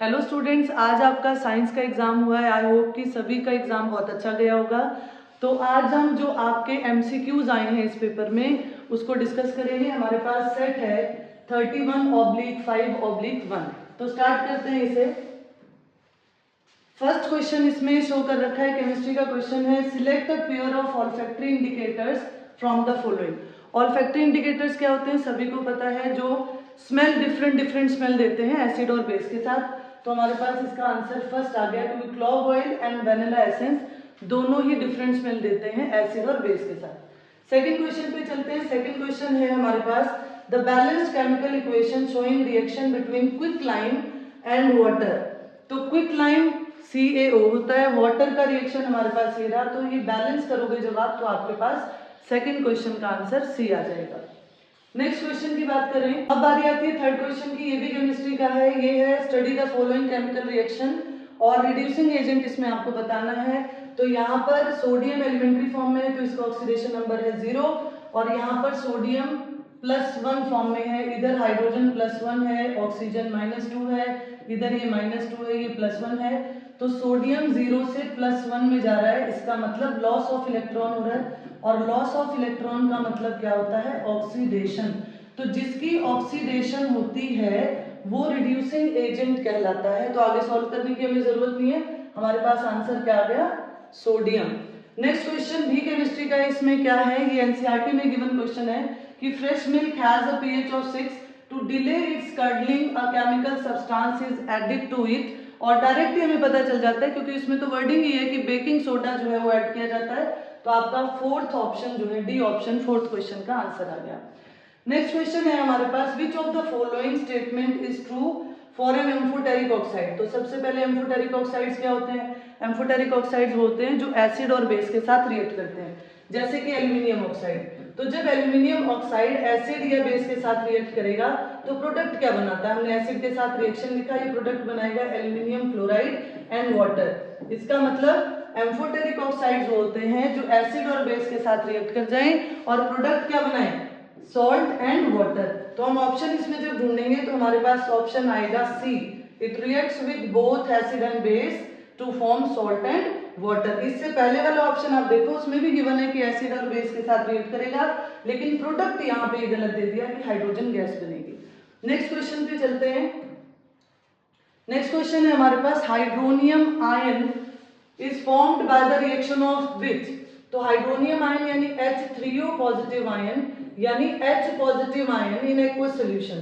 Hello students, आज आपका science का एग्ज़ाम हुआ है। आई होप कि सभी का एग्ज़ाम बहुत अच्छा गया होगा। तो आज हम जो आपके एमसीक्यूज आए हैं इस पेपर में उसको डिस्कस करेंगे। हमारे पास सेट है 31/5/1। तो स्टार्ट करते हैं इसे। फर्स्ट क्वेश्चन इसमें शो कर रखा है, केमिस्ट्री का क्वेश्चन है। Select a pair of olfactory indicators from the following. Olfactory indicators क्या होते हैं, सभी को पता है, जो स्मेल डिफरेंट स्मेल देते हैं एसिड और बेस के साथ। तो हमारे पास इसका आंसर फर्स्ट आ गया, क्योंकि clove oil and vanilla essence दोनों ही डिफरेंट स्मेल देते हैं एसिड और बेस के साथ। सेकंड क्वेश्चन पे चलते हैं। सेकंड क्वेश्चन है हमारे पास, the balanced chemical equation showing reaction between quick lime and water. तो क्विक लाइम CaO होता है, वाटर का रिएक्शन हमारे पास ये रहा। तो ये बैलेंस करोगे जब आप, तो आपके पास सेकंड क्वेश्चन का आंसर सी आ जाएगा। नेक्स्ट क्वेश्चन की बात करें, अब बारी आती है थर्ड क्वेश्चन की। ये भी केमिस्ट्री का है। ये है study the following chemical reaction और रिड्यूसिंग एजेंट इसमें आपको बताना है। तो यहाँ पर सोडियम एलिमेंट्री फॉर्म में है तो इसका ऑक्सीडेशन नंबर है 0, और यहाँ पर सोडियम +1 फॉर्म में है। इधर हाइड्रोजन +1 है, ऑक्सीजन -2 है, इधर ये -2 है, ये +1 है। तो सोडियम 0 से +1 में जा रहा है, इसका मतलब लॉस ऑफ इलेक्ट्रॉन हो रहा है, और लॉस ऑफ इलेक्ट्रॉन का मतलब क्या होता है, ऑक्सीडेशन। तो जिसकी ऑक्सीडेशन होती है वो रिड्यूसिंग एजेंट कहलाता है। तो आगे सॉल्व करने की हमें जरूरत नहीं है, हमारे पास आंसर क्या आ गया, सोडियम। नेक्स्ट क्वेश्चन भी केमिस्ट्री का है। इसमें क्या है, ये एनसीईआरटी में गिवन क्वेश्चन है कि fresh milk has a pH of 6, to delay its curdling a chemical substance is added to it। और डायरेक्टली हमें पता चल जाता है, क्योंकि इसमें तो वर्डिंग ही है कि बेकिंग सोडा जो है वो ऐड किया जाता है। तो आपका फोर्थ ऑप्शन जो है, डी ऑप्शन, फोर्थ क्वेश्चन का आंसर आ गया। नेक्स्ट क्वेश्चन है हमारे पास, which of the following statement is true for an amphoteric oxide. तो सबसे पहले एम्फोटेरिक ऑक्साइड्स क्या होते हैं, एम्फोटेरिक ऑक्साइड्स होते हैं जो एसिड और बेस के साथ रिएक्ट करते हैं, जैसे कि एल्यूमिनियम ऑक्साइड। तो जब एल्यूमिनियम ऑक्साइड एसिड या बेस के साथ रिएक्ट करेगा तो प्रोडक्ट क्या बनाता है, हमने एसिड के साथ रिएक्शन लिखा, ये प्रोडक्ट बनाएगा एल्यूमिनियम क्लोराइड एंड वाटर। इसका मतलब एम्फोटेरिक ऑक्साइड्स होते हैं जो एसिड और बेस के साथ रिएक्ट कर जाएं और प्रोडक्ट क्या बनाए, सॉल्ट एंड वाटर। तो हम ऑप्शन इसमें जब ढूंढेंगे तो हमारे पास ऑप्शन आएगा C, it reacts with both acid and base to form salt and water. इससे पहले वाला ऑप्शन आप देखो, उसमें भी गिवन है कि एसिड और बेस के साथ रिएक्ट करेगा, लेकिन प्रोडक्ट यहाँ पे गलत दे दिया कि हाइड्रोजन गैस बनेगी। नेक्स्ट क्वेश्चन पे चलते हैं। नेक्स्ट क्वेश्चन है हमारे पास, hydronium ion is formed by the reaction of which. तो हाइड्रोनियम आयन यानी H3O पॉजिटिव आयन यानी H positive ion in aqueous solution.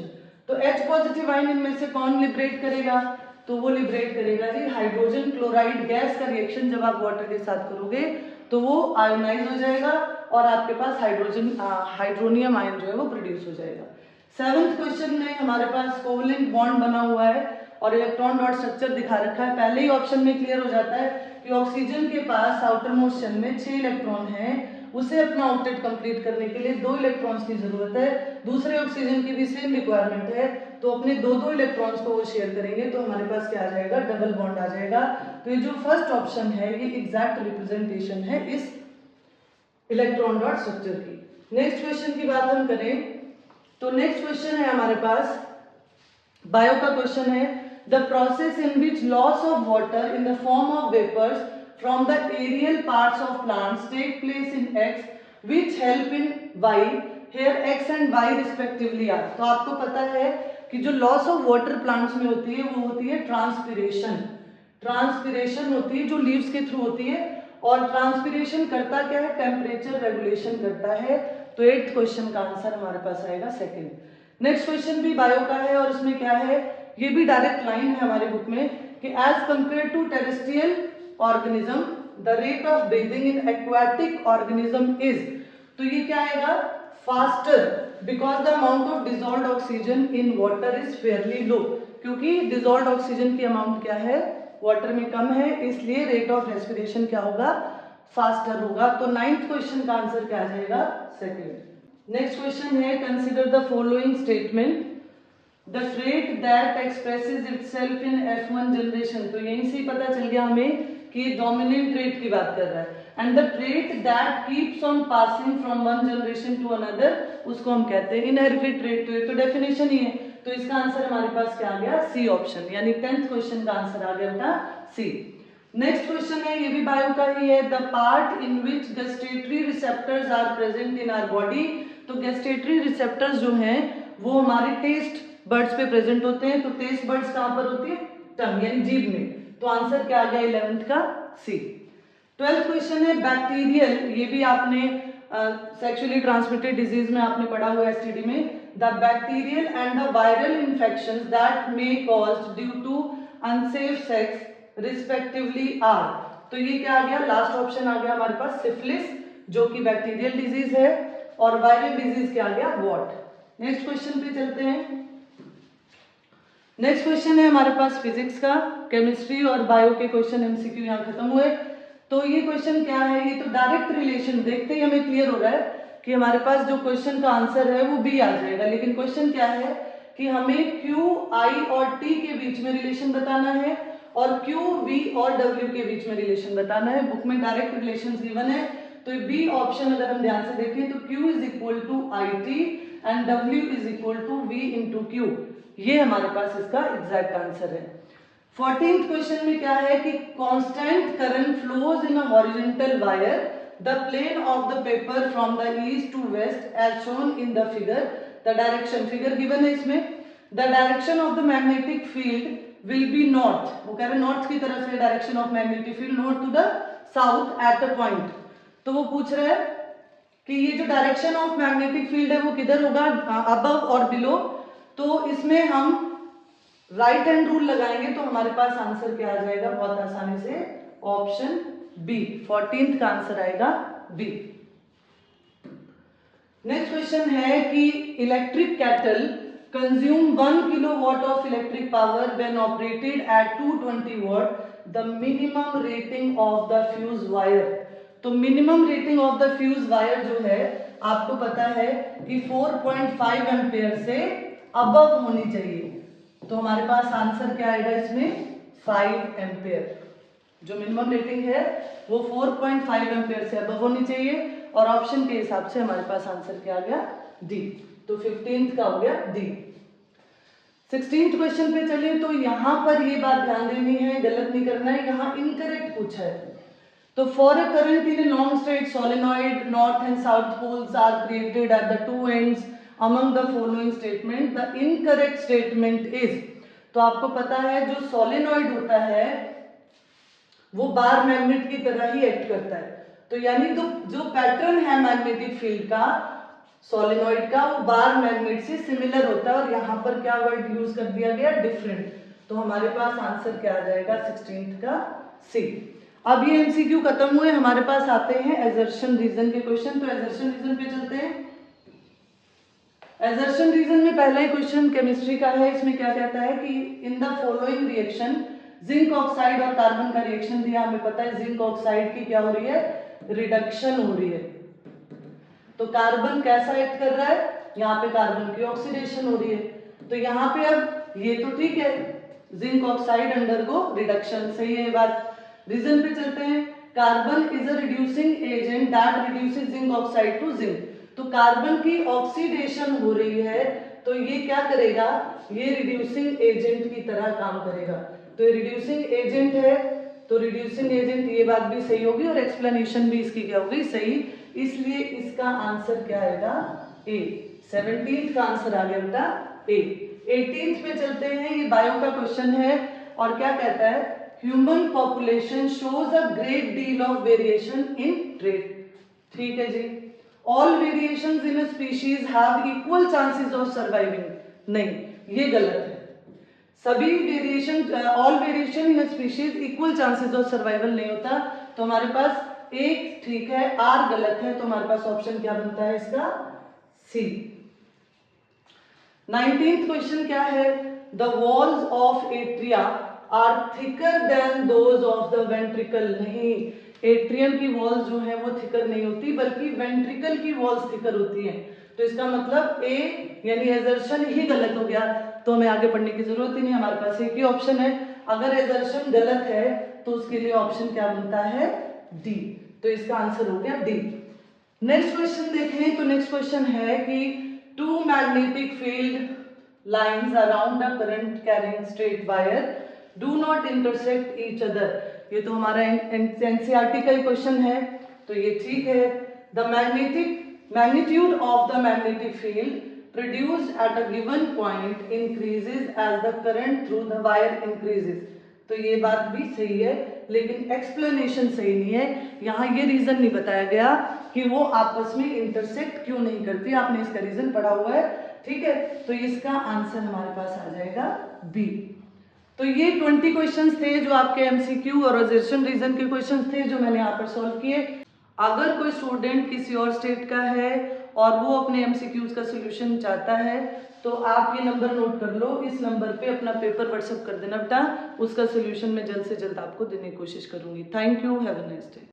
तो H पॉजिटिव आयन इनमें से कौन लिबरेट करेगा, तो वो लिबरेट करेगा जी हाइड्रोजन क्लोराइड गैस का रिएक्शन जब आप वाटर के साथ करोगे तो वो आयोनाइज हो जाएगा और आपके पास हाइड्रोनियम आयन जो है वो प्रोड्यूस हो जाएगा। सेवंथ क्वेश्चन में हमारे पास कोवलेंट बॉन्ड बना हुआ है और इलेक्ट्रॉन डॉट स्ट्रक्चर दिखा रखा है। पहले ही ऑप्शन में क्लियर हो जाता है कि ऑक्सीजन के पास आउटर मोस्ट शेल में 6 इलेक्ट्रॉन हैं, उसे अपना ऑक्टेट कंप्लीट करने के लिए 2 इलेक्ट्रॉन्स की जरूरत है। दूसरे ऑक्सीजन की भी सेम रिक्वायरमेंट है, तो अपने 2 इलेक्ट्रॉन्स को वो शेयर करेंगे, तो हमारे पास क्या आ जाएगा, डबल बॉन्ड आ जाएगा। तो ये जो फर्स्ट ऑप्शन है ये एग्जैक्ट रिप्रेजेंटेशन है इस इलेक्ट्रॉन डॉट स्ट्रक्चर की। नेक्स्ट क्वेश्चन की बात हम करें तो नेक्स्ट क्वेश्चन है हमारे पास, बायो का क्वेश्चन है, the process in which loss of water in the form of vapours from the aerial parts of plants take place in X which help in Y, here X and Y respectively are। तो आपको पता है कि जो loss of water plants में होती है वो होती है ट्रांसपिरेशन। ट्रांसपिरेशन होती है जो लीव्स के थ्रू होती है, और ट्रांसपिरेशन करता क्या है, टेम्परेचर रेगुलेशन करता है। तो 8th क्वेश्चन का आंसर हमारे पास आएगा सेकंड। नेक्स्ट क्वेश्चन भी बायो का है और इसमें क्या है, ये भी डायरेक्ट लाइन है हमारे बुक में कि as compared to terrestrial organism the rate of breathing in aquatic organism is। तो ये क्या आएगा, faster because the amount of dissolved oxygen in water is fairly low। क्योंकि dissolved oxygen की अमाउंट क्या है, वाटर में कम है, इसलिए रेट ऑफ रेस्पिरेशन क्या होगा, फास्टर होगा। तो 9th क्वेश्चन का आंसर क्या आ जाएगा, सेकंड। नेक्स्ट क्वेश्चन है, consider the following statement, the trait that expresses itself in F1 generation. तो यहीं से पता चल गया हमें कि डोमिनेंट ट्रेट की बात कर रहा है, and the trait that keeps on passing from one generation to another, उसको हम कहते हैं इनहेरिटेड ट्रेट। तो डेफिनेशन ही है तो इसका आंसर हमारे पास क्या आ गया, सी ऑप्शन, यानी 10th क्वेश्चन का आंसर आ गया था सी। नेक्स्ट क्वेश्चन है, ये भी बायो का ही है, the part in which gustatory receptors are present in our body. तो गस्टेटरी रिसेप्टर्स जो हैं वो हमारे टेस्ट बर्ड्स पे प्रेजेंट होते हैं। तो टेस्ट बर्ड्स कहाँ पर होती है, टंग यानी जीभ में। तो आंसर क्या आ गया 11th का सी। 12th क्वेश्चन है बैक्टीरियल, ये भी आपने सेक्सुअली ट्रांसमिटेड डिजीज में आपने पढ़ा हुआ एसटीडी में, the bacterial and the viral infections that may caused due to unsafe sex respectively are. तो ये क्या आ गया, लास्ट ऑप्शन आ गया हमारे पास सिफिलिस, जो कि बैक्टीरियल डिजीज है, और वायरल डिजीज क्या आ गया, वॉट। नेक्स्ट क्वेश्चन पे चलते हैं। नेक्स्ट क्वेश्चन है हमारे पास फिजिक्स का, केमिस्ट्री और बायो के क्वेश्चन एमसीक्यू यहाँ खत्म हुए। तो ये क्वेश्चन क्या है, ये तो डायरेक्ट रिलेशन देखते ही हमें क्लियर हो रहा है कि हमारे पास जो क्वेश्चन का आंसर है वो बी आ जाएगा। लेकिन क्वेश्चन क्या है कि हमें क्यू आई और टी के बीच में रिलेशन बताना है और क्यू वी और डब्ल्यू के बीच में रिलेशन बताना है। बुक में डायरेक्ट रिलेशन गिवन है, तो बी ऑप्शन अगर हम ध्यान से देखें तो Q is equal to I T and W is equal to V into Q, ये हमारे पास इसका एग्जैक्ट आंसर है। 14th क्वेश्चन में क्या है कि constant current flows in a horizontal wire the plane of the paper from the east to west as shown in the figure. The direction, figure given है इसमें, the direction of the magnetic field will be north, वो कह रहे हैं north की तरफ से direction of magnetic field, north to the south at a point. तो वो पूछ रहा है कि ये जो डायरेक्शन ऑफ मैग्नेटिक फील्ड है वो किधर होगा, अबव और बिलो। तो इसमें हम राइट हैंड रूल लगाएंगे तो हमारे पास आंसर क्या आ जाएगा, बहुत आसानी से ऑप्शन बी, 14th का आंसर आएगा बी। नेक्स्ट क्वेश्चन है कि electric kettle consume 1 kilowatt of electric power when operated at 220 watt, the minimum rating of the fuse wire. तो minimum rating of the fuse wire जो है आपको पता है कि 4.5 एम्पेयर से अबव होनी चाहिए। तो हमारे पास आंसर क्या आएगा इसमें 5 एम्पेयर, जो मिनिमम रेटिंग है वो 4.5 एम्पेयर से अबव होनी चाहिए, और ऑप्शन के हिसाब से हमारे पास आंसर क्या आ गया डी। तो 15th का हो गया डी। 16th क्वेश्चन पे चले तो यहाँ पर ये बात ध्यान देनी है, गलत नहीं करना है, यहाँ इनकरेक्ट पूछा है। तो for a current in a long straight solenoid, north and south poles are created at the two ends among the following statement, the incorrect statement is। तो आपको पता है जो सोलेनॉइड होता है वो बार मैग्नेट की तरह ही एक्ट करता है। तो यानी तो जो पैटर्न है मैग्नेटिक फील्ड का सोलेनॉइड का, वो बार मैग्नेट से सिमिलर होता है, और यहाँ पर क्या वर्ड यूज कर दिया गया, डिफरेंट। तो हमारे पास आंसर क्या आ जाएगा 16th का सी। अब ये एमसीक्यू खत्म हुए, हमारे पास आते हैं एजर्शन रीजन के क्वेश्चन। तो एजर्शन रीजन पे चलते हैं। एजर्शन रीजन में पहला ही क्वेश्चन केमिस्ट्री का है। इसमें क्या कहता है कि in the following reaction, zinc oxide और कार्बन का रिएक्शन दिया, हमें पता है जिंक ऑक्साइड की क्या हो रही है, रिडक्शन हो रही है। तो कार्बन कैसा एक्ट कर रहा है, यहाँ पे कार्बन की ऑक्सीडेशन हो रही है। तो यहाँ पे अब ये तो ठीक है, जिंक ऑक्साइड अंडरगो रिडक्शन, सही है ये बात। रीजन पे चलते हैं। Carbon is a reducing agent that reduces zinc oxide to zinc. तो कार्बन की ऑक्सीडेशन हो रही है, तो ये क्या करेगा, ये रिड्यूसिंग एजेंट की तरह काम करेगा। तो ये रिड्यूसिंग एजेंट है, तो रिड्यूसिंग एजेंट, ये बात भी सही होगी और एक्सप्लेनेशन भी इसकी क्या होगी, सही। इसलिए इसका आंसर क्या आएगा ए। 17th का आंसर आ गया बेटा ए। 18th पे चलते हैं। ये बायो का क्वेश्चन है और क्या कहता है, human population shows a great deal of variation in trait. ठीक है जी। All variations in a species have equal chances of surviving, नहीं ये गलत है। सभी variation, all variation in a species equal chances of survival नहीं होता। तो हमारे पास एक ठीक है, आर गलत है, तो हमारे पास ऑप्शन क्या बनता है इसका सी। 19th क्वेश्चन क्या है, the walls of atria are thicker than those of the ventricle. नहीं, एट्रियम की वॉल्स जो है वो थिकर नहीं होती, बल्कि वेंट्रिकल की वॉल्स थिकर होती हैं। तो इसका मतलब ए यानी एजर्शन ही गलत हो गया, तो हमें आगे पढ़ने की जरूरत ही नहीं, हमारे पास एक ही ऑप्शन है। अगर एजर्शन गलत है तो उसके लिए ऑप्शन क्या बनता है डी। तो इसका आंसर हो गया डी। नेक्स्ट क्वेश्चन देखें तो नेक्स्ट क्वेश्चन है कि to magnetic field lines around a current carrying straight wire do not intersect each other. ये तो हमारा एनसीईआरटी का ही क्वेश्चन है, तो ये ठीक है. The magnitude of the magnetic field produced at a given point increases as the current through the wire increases. तो ये बात भी सही है, लेकिन एक्सप्लेनेशन सही नहीं है. यहाँ ये रीजन नहीं बताया गया कि वो आपस में इंटरसेक्ट क्यों नहीं करती. आपने इसका रीजन पढ़ा हुआ है, ठीक है. तो इसका आंसर हमारे पास आ जाएगा बी. तो ये 20 क्वेश्चंस थे जो आपके एमसीक्यू और असर्शन रीजन के क्वेश्चंस थे जो मैंने यहाँ पर सॉल्व किए. अगर कोई स्टूडेंट किसी और स्टेट का है और वो अपने एमसीक्यूज का सोल्यूशन चाहता है तो आप ये नंबर नोट कर लो. इस नंबर पे अपना पेपर व्हाट्सएप कर देना बेटा. उसका सोल्यूशन मैं जल्द से जल्द आपको देने की कोशिश करूंगी. Thank you. Have a nice day.